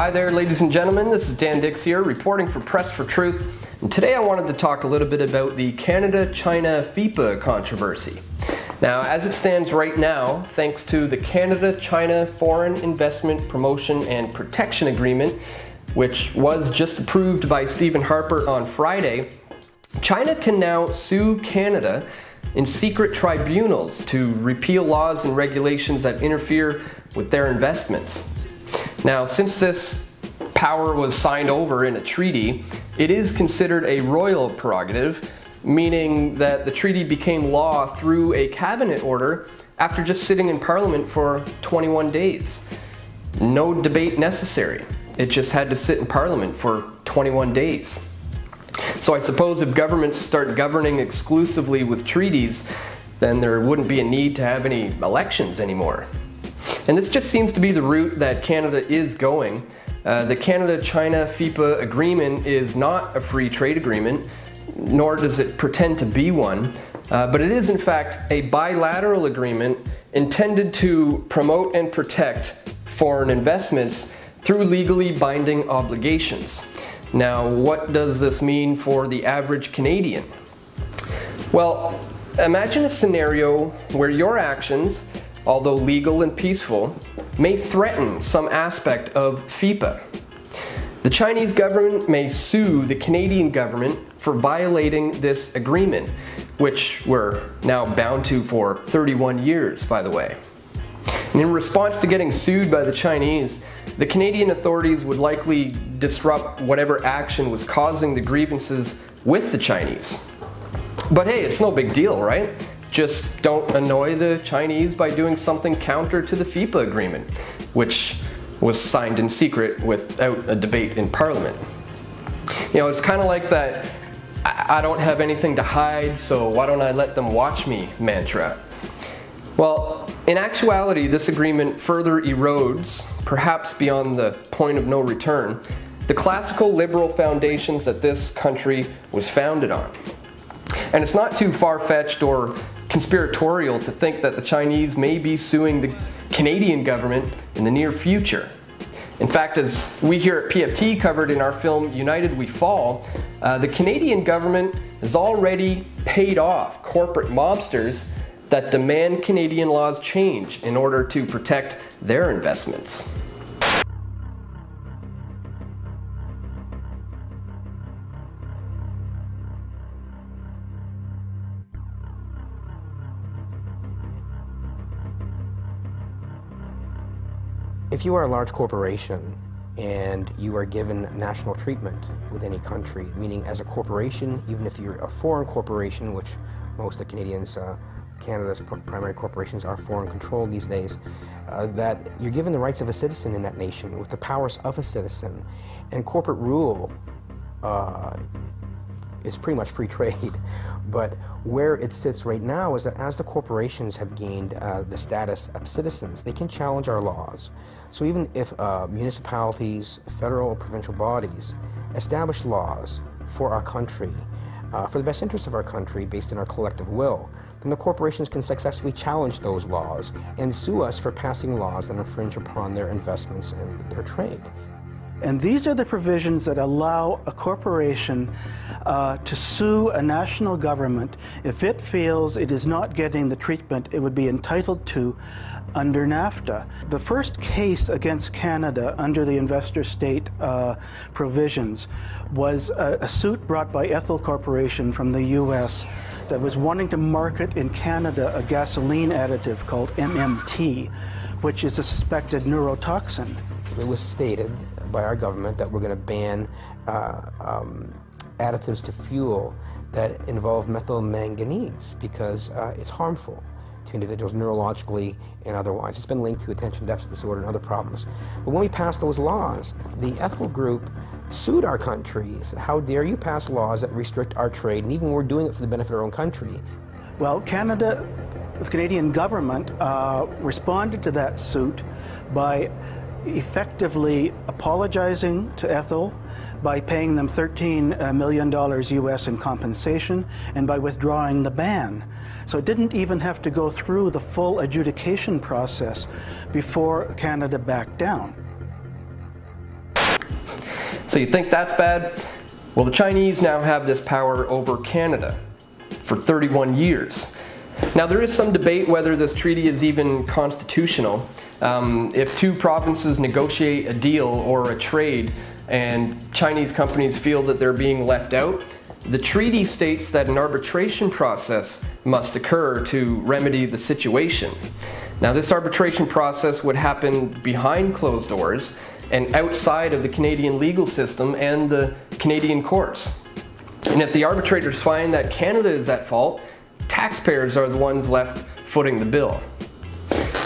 Hi there, ladies and gentlemen. This is Dan Dix here, reporting for Press for Truth. And today I wanted to talk a little bit about the Canada-China FIPA controversy. Now, as it stands right now, thanks to the Canada-China Foreign Investment Promotion and Protection Agreement, which was just approved by Stephen Harper on Friday, China can now sue Canada in secret tribunals to repeal laws and regulations that interfere with their investments. Now, since this power was signed over in a treaty, it is considered a royal prerogative, meaning that the treaty became law through a cabinet order after just sitting in Parliament for 21 days. No debate necessary. It just had to sit in Parliament for 21 days. So I suppose if governments start governing exclusively with treaties, then there wouldn't be a need to have any elections anymore. And this just seems to be the route that Canada is going. The Canada-China FIPA agreement is not a free trade agreement, nor does it pretend to be one, but it is in fact a bilateral agreement intended to promote and protect foreign investments through legally binding obligations. Now, what does this mean for the average Canadian? Well, imagine a scenario where your actions, although legal and peaceful, may threaten some aspect of FIPA. The Chinese government may sue the Canadian government for violating this agreement, which we're now bound to for 31 years, by the way. And in response to getting sued by the Chinese, the Canadian authorities would likely disrupt whatever action was causing the grievances with the Chinese. But hey, it's no big deal, right? Just don't annoy the Chinese by doing something counter to the FIPA agreement, which was signed in secret without a debate in Parliament. You know, it's kind of like that I don't have anything to hide, so why don't I let them watch me mantra. Well, in actuality, this agreement further erodes, perhaps beyond the point of no return, the classical liberal foundations that this country was founded on. And it's not too far-fetched or conspiratorial to think that the Chinese may be suing the Canadian government in the near future. In fact, as we here at PFT covered in our film United We Fall, the Canadian government has already paid off corporate mobsters that demand Canadian laws change in order to protect their investments. If you are a large corporation and you are given national treatment with any country, meaning as a corporation, even if you're a foreign corporation, which most of Canadians, Canada's primary corporations are foreign controlled these days, that you're given the rights of a citizen in that nation with the powers of a citizen, and corporate rule is pretty much free trade. But where it sits right now is that as the corporations have gained the status of citizens, they can challenge our laws. So even if municipalities, federal or provincial bodies establish laws for our country, for the best interest of our country based on our collective will, then the corporations can successfully challenge those laws and sue us for passing laws that infringe upon their investments and their trade. And these are the provisions that allow a corporation to sue a national government if it feels it is not getting the treatment it would be entitled to under NAFTA. The first case against Canada under the investor state provisions was a suit brought by Ethel Corporation from the US that was wanting to market in Canada a gasoline additive called MMT, which is a suspected neurotoxin. It was stated by our government that we're going to ban additives to fuel that involve methylmanganese because it's harmful to individuals neurologically and otherwise. It's been linked to attention deficit disorder and other problems. But when we passed those laws, the Ethel Group sued our country, said, how dare you pass laws that restrict our trade, and even we're doing it for the benefit of our own country. Well, Canada, the Canadian government responded to that suit by effectively apologizing to Ethel, by paying them $13 million US in compensation, and by withdrawing the ban. So it didn't even have to go through the full adjudication process before Canada backed down. So you think that's bad? Well, the Chinese now have this power over Canada for 31 years. Now, there is some debate whether this treaty is even constitutional. If two provinces negotiate a deal or a trade and Chinese companies feel that they're being left out, the treaty states that an arbitration process must occur to remedy the situation. Now, this arbitration process would happen behind closed doors and outside of the Canadian legal system and the Canadian courts. And if the arbitrators find that Canada is at fault, taxpayers are the ones left footing the bill.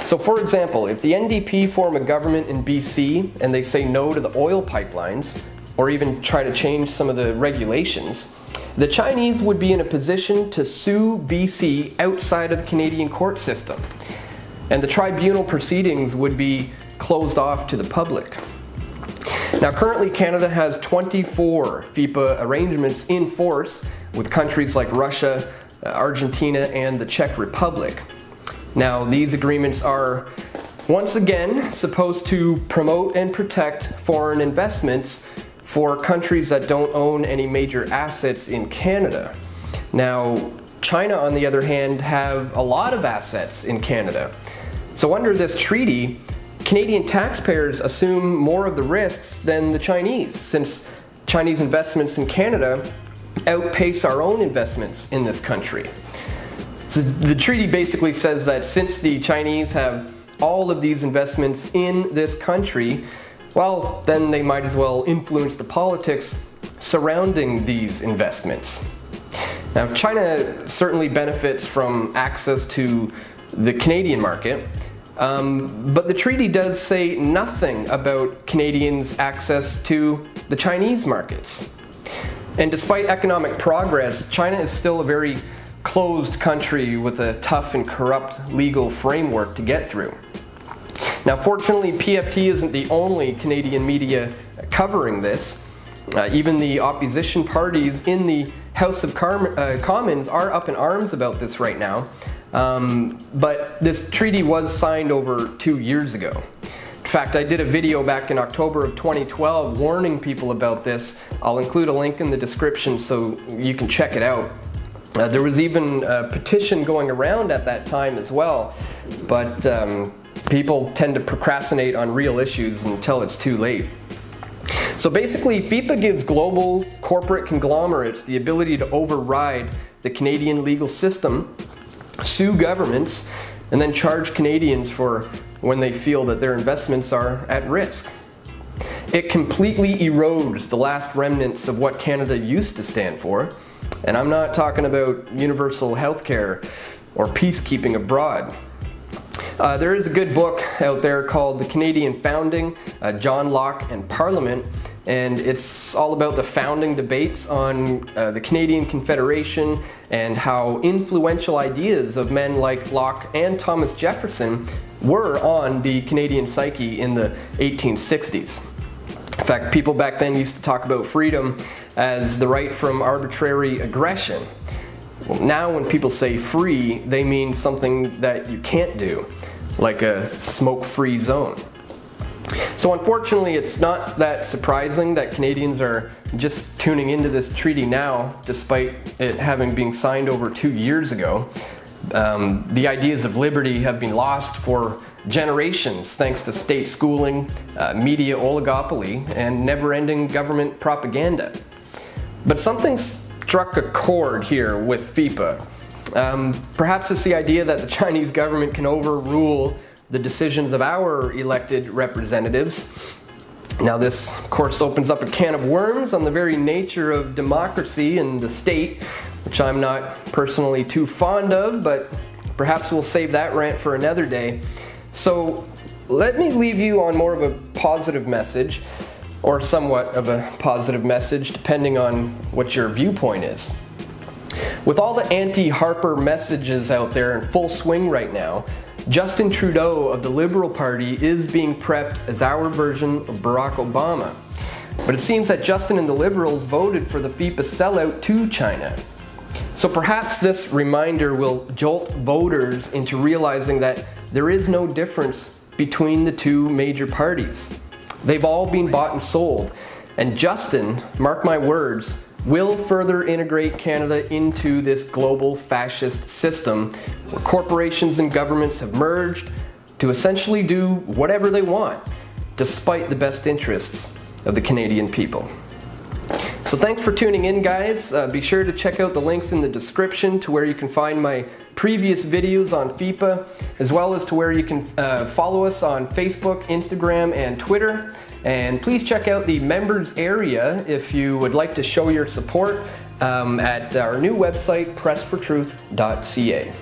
So for example, if the NDP form a government in BC and they say no to the oil pipelines, or even try to change some of the regulations, the Chinese would be in a position to sue BC outside of the Canadian court system. And the tribunal proceedings would be closed off to the public. Now, currently Canada has 24 FIPA arrangements in force with countries like Russia, Argentina, and the Czech Republic. Now, these agreements are once again supposed to promote and protect foreign investments for countries that don't own any major assets in Canada. Now, China, on the other hand, have a lot of assets in Canada. So under this treaty, Canadian taxpayers assume more of the risks than the Chinese, since Chinese investments in Canada outpace our own investments in this country. So the treaty basically says that since the Chinese have all of these investments in this country, well, then they might as well influence the politics surrounding these investments. Now, China certainly benefits from access to the Canadian market, but the treaty does say nothing about Canadians' access to the Chinese markets. And despite economic progress, China is still a very closed country with a tough and corrupt legal framework to get through. Now, fortunately, PFT isn't the only Canadian media covering this. Even the opposition parties in the House of Commons are up in arms about this right now. But this treaty was signed over 2 years ago. In fact, I did a video back in October of 2012 warning people about this. I'll include a link in the description so you can check it out. There was even a petition going around at that time as well, but people tend to procrastinate on real issues until it's too late. So basically, FIPA gives global corporate conglomerates the ability to override the Canadian legal system, sue governments, and then charge Canadians for when they feel that their investments are at risk. It completely erodes the last remnants of what Canada used to stand for, and I'm not talking about universal health care or peacekeeping abroad. There is a good book out there called The Canadian Founding, John Locke and Parliament, and it's all about the founding debates on the Canadian Confederation and how influential ideas of men like Locke and Thomas Jefferson were on the Canadian psyche in the 1860s. In fact, people back then used to talk about freedom as the right from arbitrary aggression. Well, now when people say free, they mean something that you can't do, like a smoke-free zone. So unfortunately, it's not that surprising that Canadians are just tuning into this treaty now, despite it having been signed over 2 years ago. The ideas of liberty have been lost for generations thanks to state schooling, media oligopoly, and never-ending government propaganda. But something struck a chord here with FIPA. Perhaps it's the idea that the Chinese government can overrule the decisions of our elected representatives. Now this, of course, opens up a can of worms on the very nature of democracy and the state, which I'm not personally too fond of, but perhaps we'll save that rant for another day. So let me leave you on more of a positive message, or somewhat of a positive message, depending on what your viewpoint is. With all the anti-Harper messages out there in full swing right now, Justin Trudeau of the Liberal Party is being prepped as our version of Barack Obama. But it seems that Justin and the Liberals voted for the FIPA sellout to China. So perhaps this reminder will jolt voters into realizing that there is no difference between the two major parties. They've all been bought and sold, And Justin, mark my words, will further integrate Canada into this global fascist system where corporations and governments have merged to essentially do whatever they want, despite the best interests of the Canadian people. So thanks for tuning in, guys. Be sure to check out the links in the description to where you can find my previous videos on FIPA, as well as to where you can follow us on Facebook, Instagram, and Twitter. And please check out the members area if you would like to show your support at our new website, pressfortruth.ca.